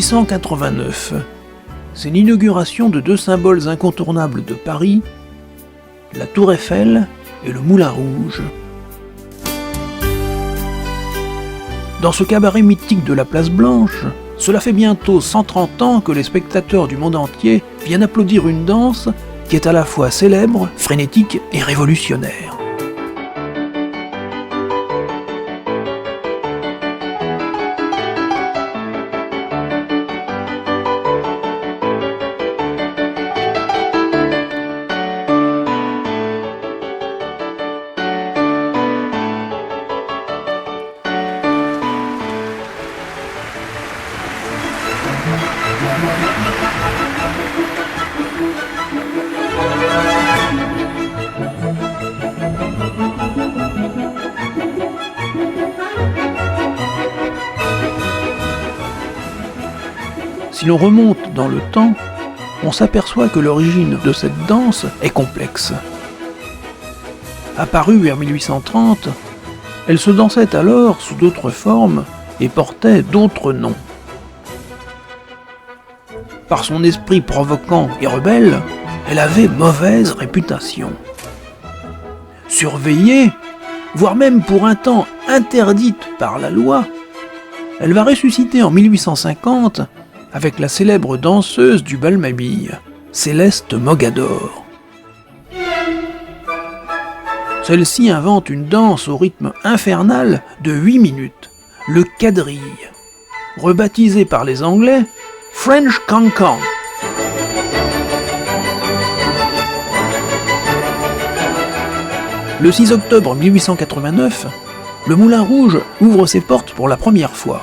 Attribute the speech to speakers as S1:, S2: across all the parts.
S1: 1889, c'est l'inauguration de deux symboles incontournables de Paris, la Tour Eiffel et le Moulin Rouge. Dans ce cabaret mythique de la Place Blanche, cela fait bientôt 130 ans que les spectateurs du monde entier viennent applaudir une danse qui est à la fois célèbre, frénétique et révolutionnaire. Si l'on remonte dans le temps, on s'aperçoit que l'origine de cette danse est complexe. Apparue vers 1830, elle se dansait alors sous d'autres formes et portait d'autres noms. Par son esprit provoquant et rebelle, elle avait mauvaise réputation. Surveillée, voire même pour un temps interdite par la loi, elle va ressusciter en 1850 avec la célèbre danseuse du bal Mabille, Céleste Mogador. Celle-ci invente une danse au rythme infernal de 8 minutes, le quadrille, rebaptisé par les Anglais French Cancan. Le 6 octobre 1889, le Moulin Rouge ouvre ses portes pour la première fois.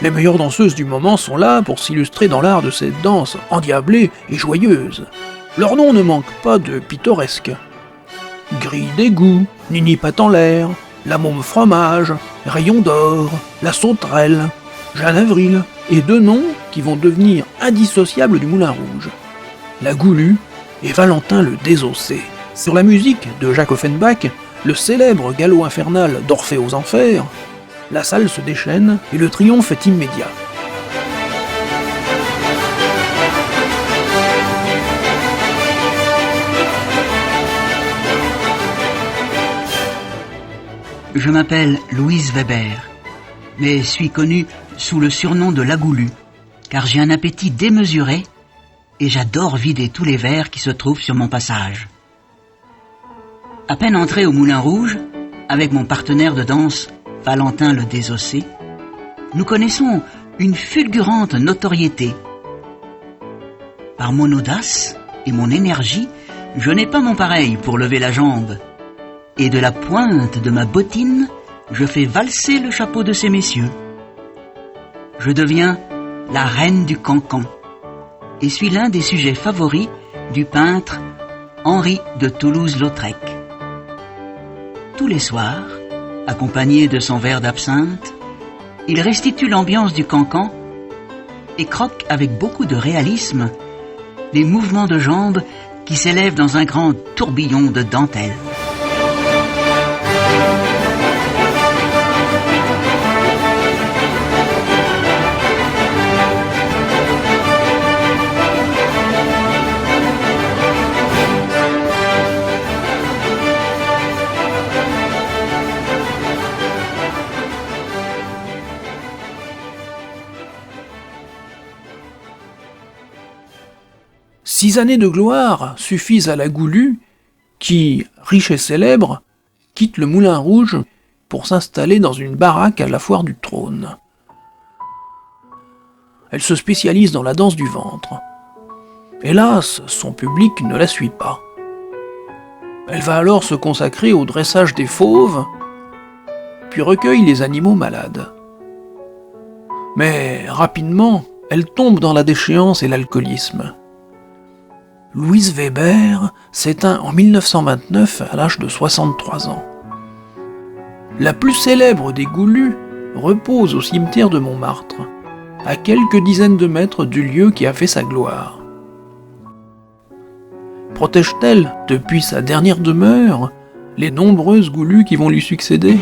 S1: Les meilleures danseuses du moment sont là pour s'illustrer dans l'art de cette danse endiablée et joyeuse. Leur nom ne manque pas de pittoresque. Grille d'égout, Nini Patte en l'air, la Môme Fromage, Rayon d'or, la Sauterelle, Jeanne Avril, et deux noms qui vont devenir indissociables du Moulin Rouge, la Goulue et Valentin le Désossé. Sur la musique de Jacques Offenbach, le célèbre galop infernal d'Orphée aux Enfers, la salle se déchaîne et le triomphe est immédiat.
S2: Je m'appelle Louise Weber, mais suis connue sous le surnom de la Goulue, car j'ai un appétit démesuré et j'adore vider tous les verres qui se trouvent sur mon passage. À peine entré au Moulin Rouge, avec mon partenaire de danse, Valentin le Désossé, nous connaissons une fulgurante notoriété. Par mon audace et mon énergie, je n'ai pas mon pareil pour lever la jambe. Et de la pointe de ma bottine, je fais valser le chapeau de ces messieurs. Je deviens la reine du cancan et suis l'un des sujets favoris du peintre Henri de Toulouse-Lautrec. Tous les soirs, accompagné de son verre d'absinthe, il restitue l'ambiance du cancan et croque avec beaucoup de réalisme les mouvements de jambes qui s'élèvent dans un grand tourbillon de dentelle.
S1: Six années de gloire suffisent à la Goulue qui, riche et célèbre, quitte le Moulin Rouge pour s'installer dans une baraque à la Foire du Trône. Elle se spécialise dans la danse du ventre. Hélas, son public ne la suit pas. Elle va alors se consacrer au dressage des fauves, puis recueille les animaux malades. Mais rapidement, elle tombe dans la déchéance et l'alcoolisme. Louise Weber s'éteint en 1929 à l'âge de 63 ans. La plus célèbre des Goulues repose au cimetière de Montmartre, à quelques dizaines de mètres du lieu qui a fait sa gloire. Protège-t-elle, depuis sa dernière demeure, les nombreuses Goulues qui vont lui succéder ?